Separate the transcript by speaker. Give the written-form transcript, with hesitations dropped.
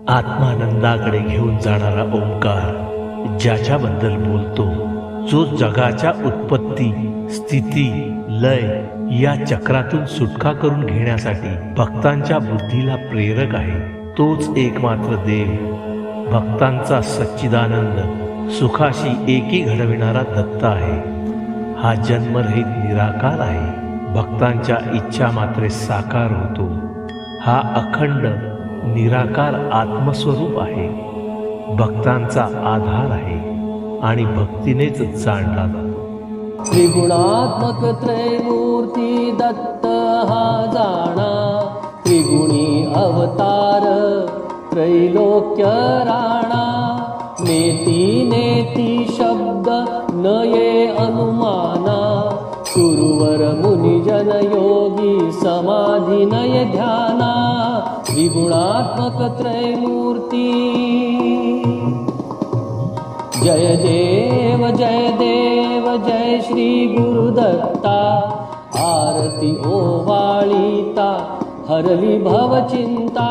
Speaker 1: आत्मानंदाकडे घेऊन जाणारा ओंकार, ज्याच्याबद्दल बोलतो, जो जगाच्या उत्पत्ती, स्थिती, लय या चक्रातून सुटका करून घेण्यासाठी भक्तांच्या बुद्धीला प्रेरक आहे, तोच एकमात्र देव, भक्तांचा सच्चिदानंद सुखाशी एकी घडविणारा दत्त आहे. हा जन्मरहित निराकार आहे, भक्तांच्या इच्छा मात्रे साकार होतो. हा अखंड निराकार आत्मस्वरूप आहे, भक्तांचा आधार आहे आणि भक्तीनेच जाणला जातो.
Speaker 2: त्रिगुणात्मक त्रैमूर्ती दत्त हा जाणा, त्रिगुणी अवतार त्रैलोक्य राणा. नेती नेती शब्द नये अनुमाना, गुरुवर मुनिजन योगी समाधी नय ध्याना. त्रिगुणात्मक त्रैमूर्ती. जय देव जय देव जय श्री गुरुदत्ता. आरती ओवाळीता हरली भवचिंता.